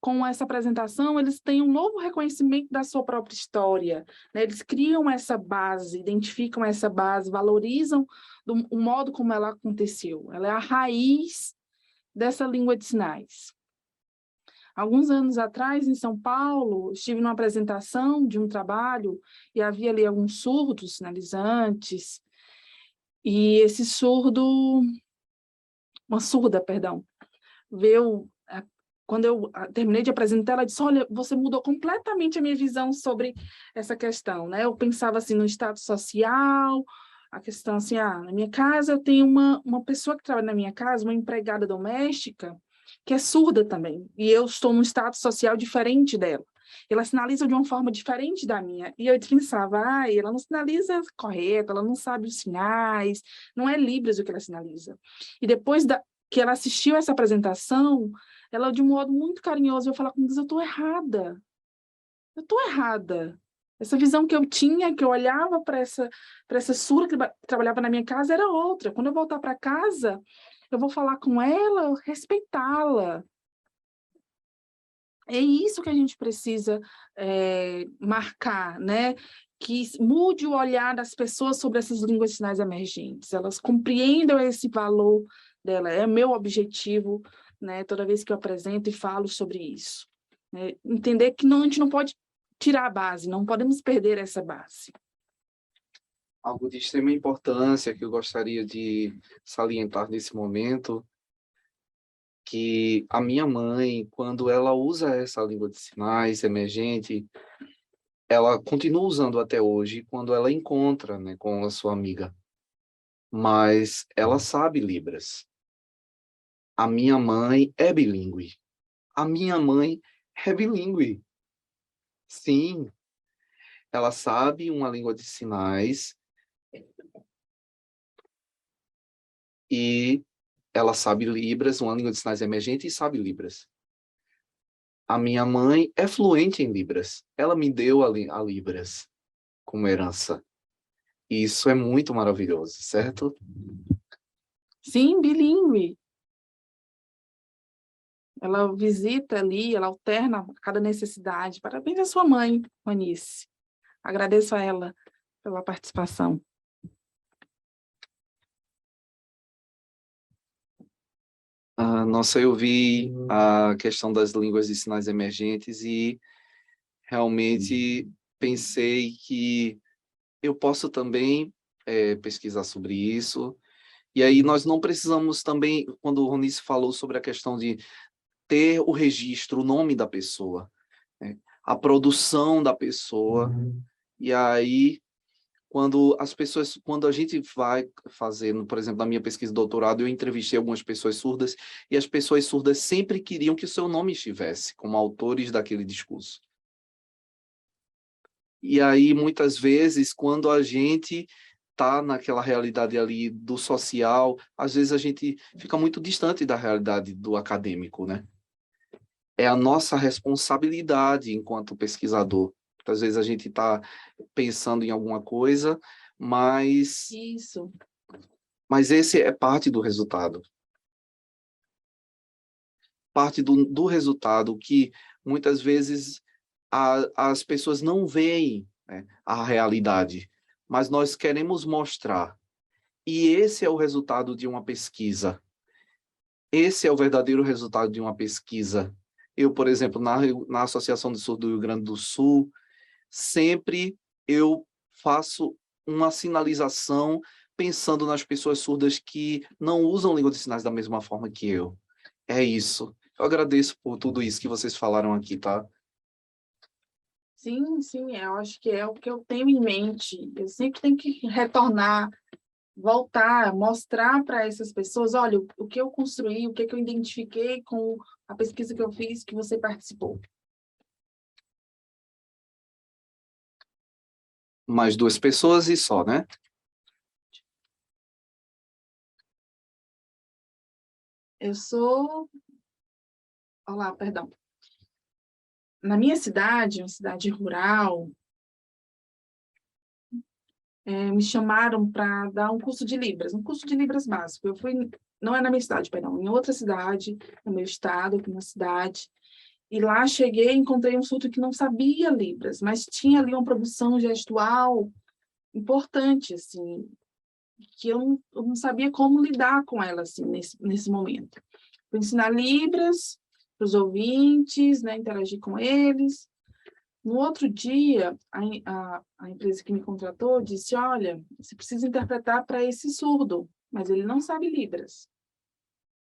Com essa apresentação, eles têm um novo reconhecimento da sua própria história, né? Eles criam essa base, identificam essa base, valorizam o modo como ela aconteceu. Ela é a raiz dessa língua de sinais. Alguns anos atrás, em São Paulo, estive numa apresentação de um trabalho e havia ali alguns surdos sinalizantes, e esse surdo, uma surda, perdão, veio. Quando eu terminei de apresentar, ela disse, olha, você mudou completamente a minha visão sobre essa questão, né? Eu pensava assim no status social, a questão assim, na minha casa eu tenho uma pessoa que trabalha na minha casa, uma empregada doméstica, que é surda também, e eu estou num status social diferente dela. Ela sinaliza de uma forma diferente da minha, e eu pensava, ela não sinaliza correto, ela não sabe os sinais, não é Libras o que ela sinaliza. E depois que ela assistiu essa apresentação, ela, de um modo muito carinhoso, eu falar comigo, eu estou errada. Eu estou errada. Essa visão que eu tinha, que eu olhava para essa surda que trabalhava na minha casa, era outra. Quando eu voltar para casa, eu vou falar com ela, respeitá-la. É isso que a gente precisa marcar, né? Que mude o olhar das pessoas sobre essas línguas de sinais emergentes. Elas compreendam esse valor dela. É meu objetivo, né? Toda vez que eu apresento e falo sobre isso. Né? Entender que a gente não pode tirar a base, não podemos perder essa base. Algo de extrema importância que eu gostaria de salientar nesse momento, que a minha mãe, quando ela usa essa língua de sinais emergente, ela continua usando até hoje quando ela encontra, né, com a sua amiga. Mas ela sabe Libras. A minha mãe é bilíngue. A minha mãe é bilíngue. Sim, ela sabe uma língua de sinais e ela sabe Libras, uma língua de sinais emergente, e sabe Libras. A minha mãe é fluente em Libras. Ela me deu a Libras como herança. E isso é muito maravilhoso, certo? Sim, bilíngue. ela visita ali, ela alterna cada necessidade. Parabéns à sua mãe, Ronice. Agradeço a ela pela participação. Nossa, eu vi a questão das línguas de sinais emergentes e realmente pensei que eu posso também pesquisar sobre isso. E aí nós não precisamos também, quando o Ronice falou sobre a questão de ter o registro, o nome da pessoa, né? A produção da pessoa, e aí quando a gente vai fazendo, por exemplo, na minha pesquisa de doutorado, eu entrevistei algumas pessoas surdas, e as pessoas surdas sempre queriam que o seu nome estivesse como autores daquele discurso. E aí, muitas vezes, quando a gente está naquela realidade ali do social, às vezes a gente fica muito distante da realidade do acadêmico, né? É a nossa responsabilidade enquanto pesquisador. Às vezes a gente está pensando em alguma coisa, mas Isso. esse é parte do resultado. Parte do resultado que muitas vezes as pessoas não veem, né, a realidade, mas nós queremos mostrar. E esse é o resultado de uma pesquisa. Esse é o verdadeiro resultado de uma pesquisa. Eu, por exemplo, na Associação de Surdos do Rio Grande do Sul, sempre eu faço uma sinalização pensando nas pessoas surdas que não usam língua de sinais da mesma forma que eu. É isso. Eu agradeço por tudo isso que vocês falaram aqui, tá? Sim, sim, eu acho que é o que eu tenho em mente. Eu sempre tenho que retornar, voltar, mostrar para essas pessoas, olha, o que eu construí, o que eu identifiquei com a pesquisa que eu fiz, que você participou. Mais duas pessoas e só, né? Eu sou... Olá, perdão. Na minha cidade, uma cidade rural, me chamaram para dar um curso de Libras básico. Eu fui, não é na minha cidade, perdão, em outra cidade, no meu estado, aqui na cidade, e lá cheguei e encontrei um surdo que não sabia Libras, mas tinha ali uma produção gestual importante, assim, que eu não sabia como lidar com ela, assim, nesse momento. Vou ensinar Libras para os ouvintes, né, interagir com eles. No outro dia, a empresa que me contratou disse, olha, você precisa interpretar para esse surdo, mas ele não sabe Libras.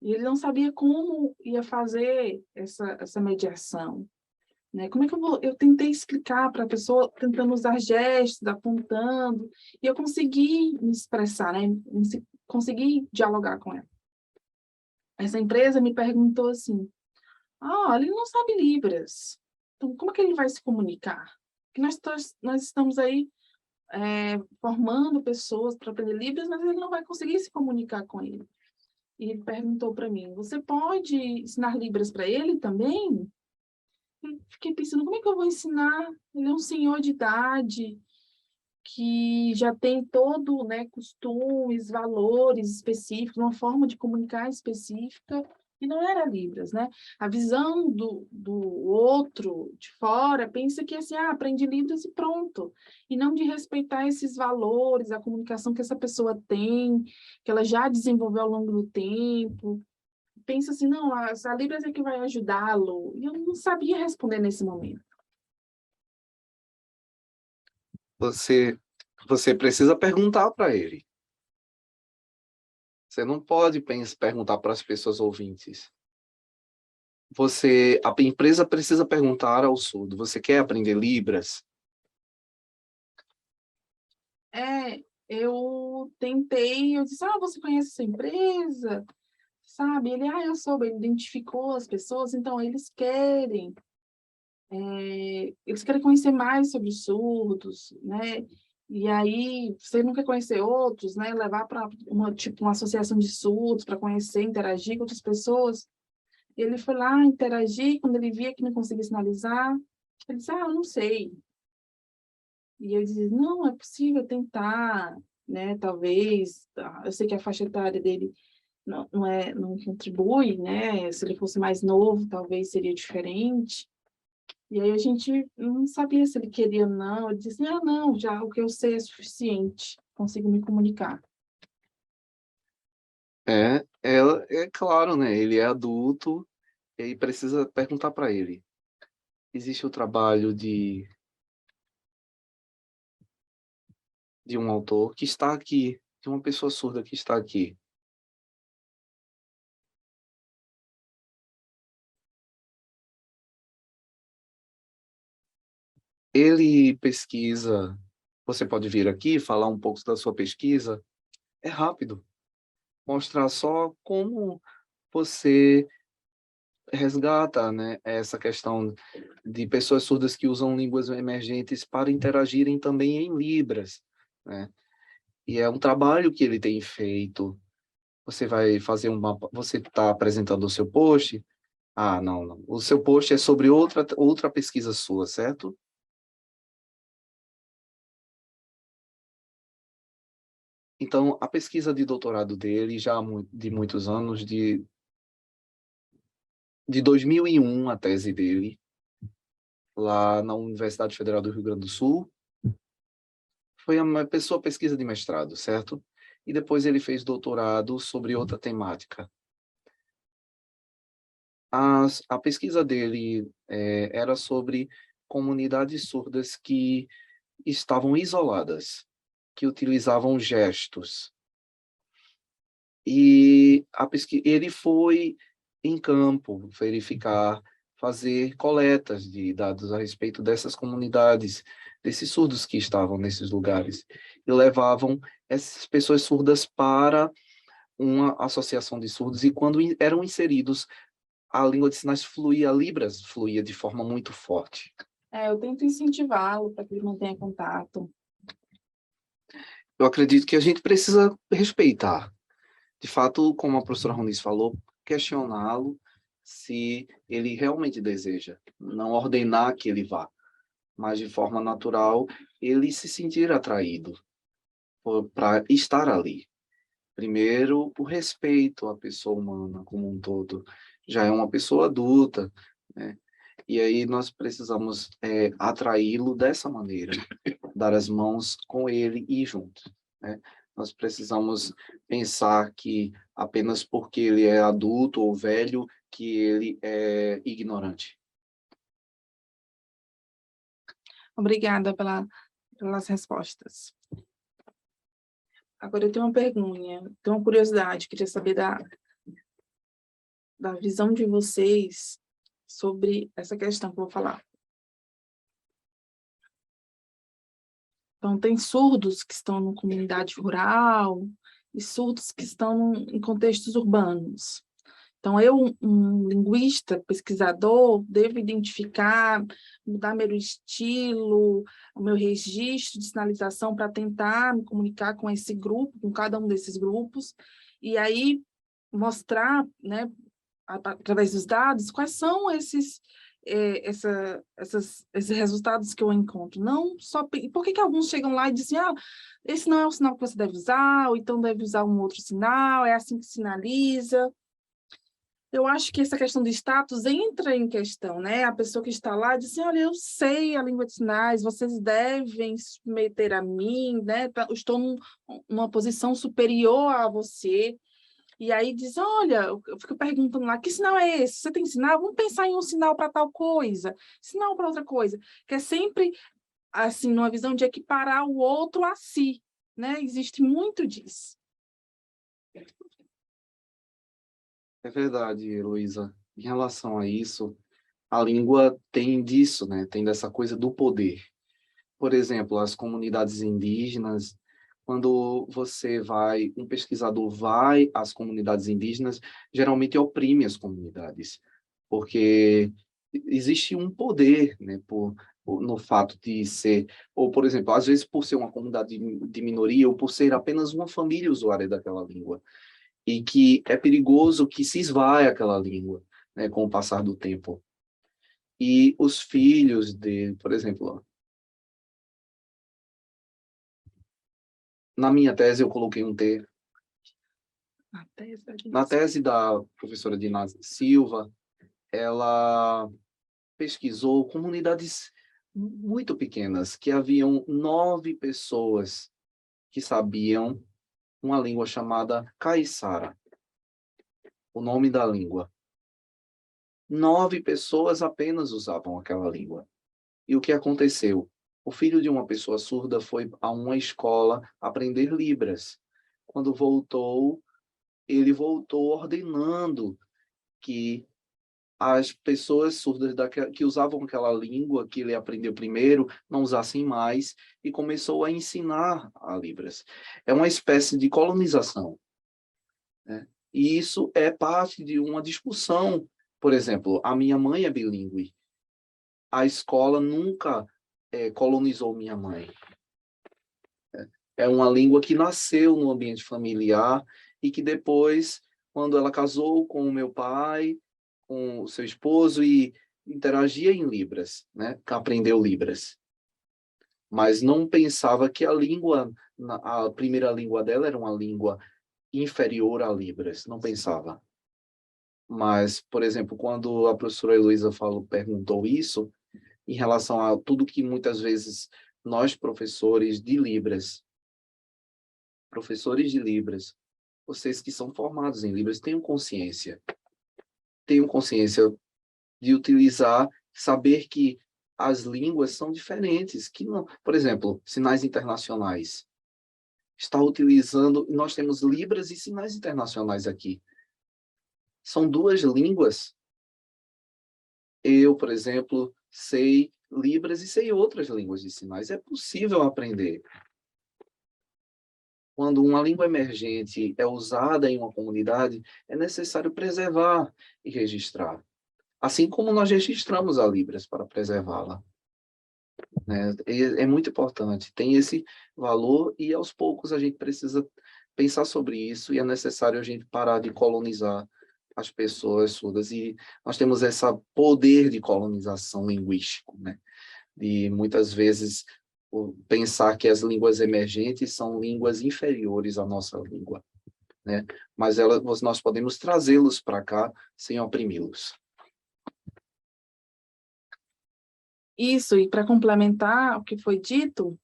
E ele não sabia como ia fazer essa mediação. Né? Como é que eu tentei explicar para a pessoa, tentando usar gestos, apontando, e eu consegui me expressar, né? Consegui dialogar com ela. Essa empresa me perguntou assim, ele não sabe Libras, então como é que ele vai se comunicar? Porque nós estamos aí formando pessoas para aprender Libras, mas ele não vai conseguir se comunicar com ele. E ele perguntou para mim, você pode ensinar Libras para ele também? Eu fiquei pensando, como é que eu vou ensinar? Ele é um senhor de idade, que já tem todo, né, costumes, valores específicos, uma forma de comunicar específica, e não era Libras, né? A visão do outro de fora pensa que assim, aprende Libras e pronto. E não de respeitar esses valores, a comunicação que essa pessoa tem, que ela já desenvolveu ao longo do tempo. Pensa assim, não, a Libras é que vai ajudá-lo. E eu não sabia responder nesse momento. Você precisa perguntar para ele. Você não pode perguntar para as pessoas ouvintes. A empresa precisa perguntar ao surdo, você quer aprender Libras? Eu tentei, eu disse, você conhece essa empresa? Sabe? Ele, eu soube, ele identificou as pessoas, então eles querem conhecer mais sobre os surdos, né? E aí, você não quer conhecer outros, né? Levar para uma associação de surdos para conhecer, interagir com outras pessoas. E ele foi lá interagir, quando ele via que não conseguia sinalizar, ele disse, eu não sei. E eu dizia, não, é possível tentar, né? Talvez, eu sei que a faixa etária dele não contribui, né? Se ele fosse mais novo, talvez seria diferente. E aí a gente não sabia se ele queria ou não. Ele disse, ah, não, já o que eu sei é suficiente, consigo me comunicar. É claro, né? Ele é adulto e precisa perguntar para ele. Existe o trabalho de um autor que está aqui, de uma pessoa surda que está aqui. Ele pesquisa, você pode vir aqui falar um pouco da sua pesquisa, é rápido, mostrar só como você resgata, né, essa questão de pessoas surdas que usam línguas emergentes para interagirem também em Libras, né? E é um trabalho que ele tem feito. Você vai fazer você está apresentando o seu post? Ah, não, não. O seu post é sobre outra pesquisa sua, certo? Então, a pesquisa de doutorado dele, já de muitos anos, de 2001, a tese dele, lá na Universidade Federal do Rio Grande do Sul, foi uma pessoa pesquisa de mestrado, certo? E depois ele fez doutorado sobre outra temática. A pesquisa dele era sobre comunidades surdas que estavam isoladas, que utilizavam gestos. E ele foi em campo verificar, fazer coletas de dados a respeito dessas comunidades, desses surdos que estavam nesses lugares, e levavam essas pessoas surdas para uma associação de surdos, e quando eram inseridos, a língua de sinais fluía, a Libras fluía de forma muito forte. Eu tento incentivá-lo para que ele mantenha contato. Eu acredito que a gente precisa respeitar. De fato, como a professora Roniz falou, questioná-lo se ele realmente deseja, não ordenar que ele vá, mas de forma natural ele se sentir atraído para estar ali. Primeiro, o respeito à pessoa humana como um todo. Já é uma pessoa adulta, né? E aí nós precisamos atraí-lo dessa maneira, dar as mãos com ele e ir junto, né? Nós precisamos pensar que apenas porque ele é adulto ou velho, que ele é ignorante. Obrigada pelas respostas. Agora eu tenho uma pergunta, tenho uma curiosidade, queria saber da visão de vocês sobre essa questão que eu vou falar. Então, tem surdos que estão na comunidade rural e surdos que estão em contextos urbanos. Então, eu, um linguista, pesquisador, devo identificar, mudar meu estilo, o meu registro de sinalização para tentar me comunicar com esse grupo, com cada um desses grupos, e aí mostrar, né, através dos dados, quais são esses resultados que eu encontro. Não só... Por que alguns chegam lá e dizem, esse não é o sinal que você deve usar, ou então deve usar um outro sinal, é assim que sinaliza. Eu acho que essa questão de status entra em questão, né? A pessoa que está lá diz assim, olha, eu sei a língua de sinais, vocês devem se submeter a mim, né? Eu estou numa posição superior a você. E aí diz, olha, eu fico perguntando lá, que sinal é esse? Você tem sinal? Vamos pensar em um sinal para tal coisa, sinal para outra coisa. Que é sempre, assim, numa visão de equiparar o outro a si, né? Existe muito disso. É verdade, Heloísa. Em relação a isso, a língua tem disso, né? Tem dessa coisa do poder. Por exemplo, as comunidades indígenas, quando um pesquisador vai às comunidades indígenas, geralmente oprime as comunidades, porque existe um poder, né, no fato de ser, ou por exemplo, às vezes por ser uma comunidade de minoria, ou por ser apenas uma família usuária daquela língua, e que é perigoso que se esvaia aquela língua, né, com o passar do tempo. E os filhos de, por exemplo, na minha tese eu coloquei um T. Na tese da professora Dinase Silva, ela pesquisou comunidades muito pequenas, que haviam 9 pessoas que sabiam uma língua chamada caiçara, o nome da língua. 9 pessoas apenas usavam aquela língua. E o que aconteceu? O filho de uma pessoa surda foi a uma escola aprender Libras. Quando voltou, ele voltou ordenando que as pessoas surdas que usavam aquela língua que ele aprendeu primeiro não usassem mais e começou a ensinar a Libras. É uma espécie de colonização, né? E isso é parte de uma discussão. Por exemplo, a minha mãe é bilíngue. A escola nunca colonizou minha mãe. É uma língua que nasceu no ambiente familiar e que depois, quando ela casou com o meu pai, com o seu esposo e interagia em Libras, né? Aprendeu Libras. Mas não pensava que a língua, a primeira língua dela era uma língua inferior a Libras, não pensava. Mas, por exemplo, quando a professora Heloísa perguntou isso, em relação a tudo que muitas vezes nós, professores de Libras, vocês que são formados em Libras, tenham consciência de utilizar, saber que as línguas são diferentes, que não, por exemplo, sinais internacionais. Está utilizando, nós temos Libras e sinais internacionais aqui. São 2 línguas. Eu, por exemplo, sei Libras e sei outras línguas de sinais. É possível aprender. Quando uma língua emergente é usada em uma comunidade, é necessário preservar e registrar. Assim como nós registramos a Libras para preservá-la, né? É muito importante, tem esse valor e aos poucos a gente precisa pensar sobre isso e é necessário a gente parar de colonizar as pessoas surdas e nós temos esse poder de colonização linguístico, né? De muitas vezes pensar que as línguas emergentes são línguas inferiores à nossa língua, né? Mas nós podemos trazê-los para cá sem oprimi-los. Isso, e para complementar o que foi dito,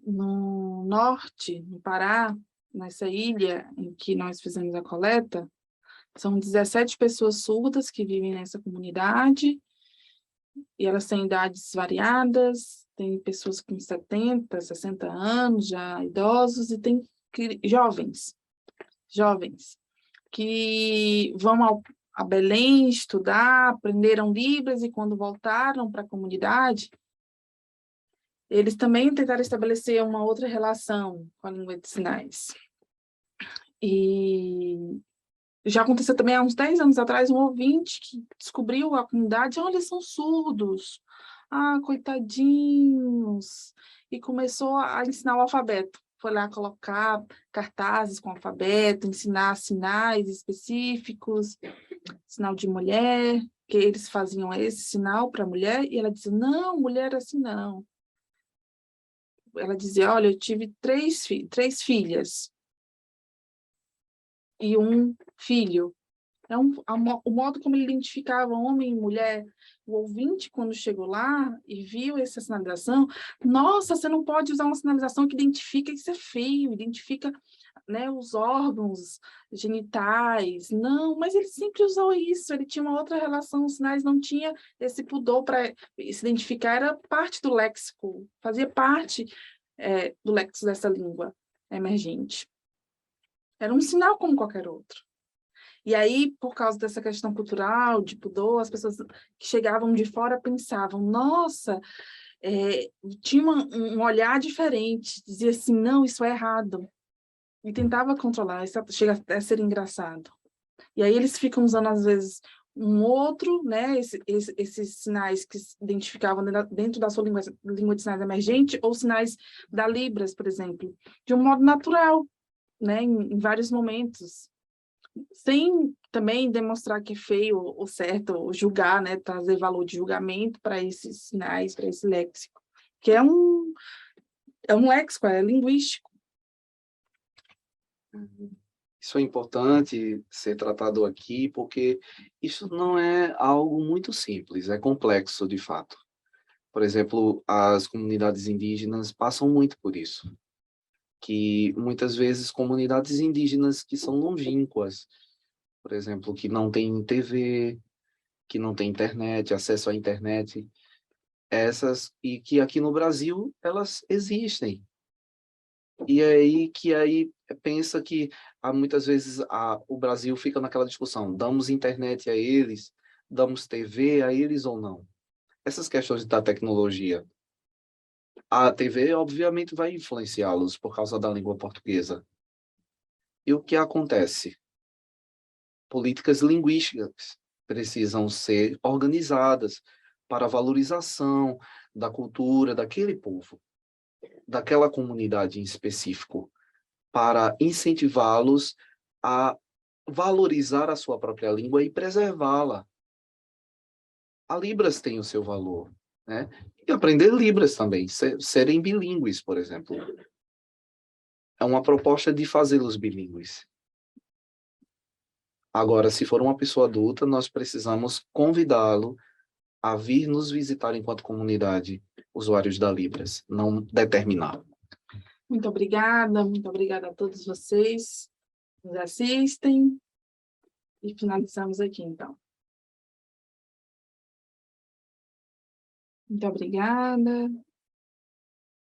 no norte, no Pará, nessa ilha em que nós fizemos a coleta, são 17 pessoas surdas que vivem nessa comunidade, e elas têm idades variadas, tem pessoas com 70, 60 anos, já idosos, e tem jovens, que vão a Belém estudar, aprenderam Libras, e quando voltaram para a comunidade, eles também tentaram estabelecer uma outra relação com a língua de sinais. E já aconteceu também há uns 10 anos atrás, um ouvinte que descobriu a comunidade, olha, eles são surdos. Ah, coitadinhos. E começou a ensinar o alfabeto. Foi lá colocar cartazes com alfabeto, ensinar sinais específicos, sinal de mulher, que eles faziam esse sinal para a mulher, e ela dizia, não, mulher assim não. Ela dizia, olha, eu tive três filhas e um filho. Então, o modo como ele identificava homem e mulher, o ouvinte, quando chegou lá e viu essa sinalização, nossa, você não pode usar uma sinalização que identifica isso é feio, identifica, né, os órgãos genitais. Não, mas ele sempre usou isso, ele tinha uma outra relação, os sinais não tinha esse pudor para se identificar, era parte do léxico, fazia parte do léxico dessa língua emergente. Era um sinal como qualquer outro. E aí, por causa dessa questão cultural, de pudor, as pessoas que chegavam de fora pensavam, nossa, tinha um olhar diferente, dizia assim, não, isso é errado. E tentava controlar, isso chega até a ser engraçado. E aí eles ficam usando, às vezes, um outro, né, esses sinais que se identificavam dentro da sua língua de sinais emergente, ou sinais da Libras, por exemplo, de um modo natural, né, em vários momentos, sem também demonstrar que é feio ou certo, ou julgar, né, trazer valor de julgamento para esses sinais, para esse léxico, que é um léxico, é linguístico. Isso é importante ser tratado aqui, porque isso não é algo muito simples, é complexo de fato. Por exemplo, as comunidades indígenas passam muito por isso, que muitas vezes comunidades indígenas que são longínquas, por exemplo, que não têm TV, que não têm internet, acesso à internet, essas, e que aqui no Brasil elas existem. E aí pensa que muitas vezes o Brasil fica naquela discussão, damos internet a eles, damos TV a eles ou não? Essas questões da tecnologia. A TV, obviamente, vai influenciá-los por causa da língua portuguesa. E o que acontece? Políticas linguísticas precisam ser organizadas para a valorização da cultura daquele povo, daquela comunidade em específico, para incentivá-los a valorizar a sua própria língua e preservá-la. A Libras tem o seu valor, né? E aprender Libras também, serem bilíngues, por exemplo. É uma proposta de fazê-los bilíngues. Agora, se for uma pessoa adulta, nós precisamos convidá-lo a vir nos visitar enquanto comunidade, usuários da Libras, não determinar. Muito obrigada a todos vocês que nos assistem. E finalizamos aqui, então. Muito obrigada.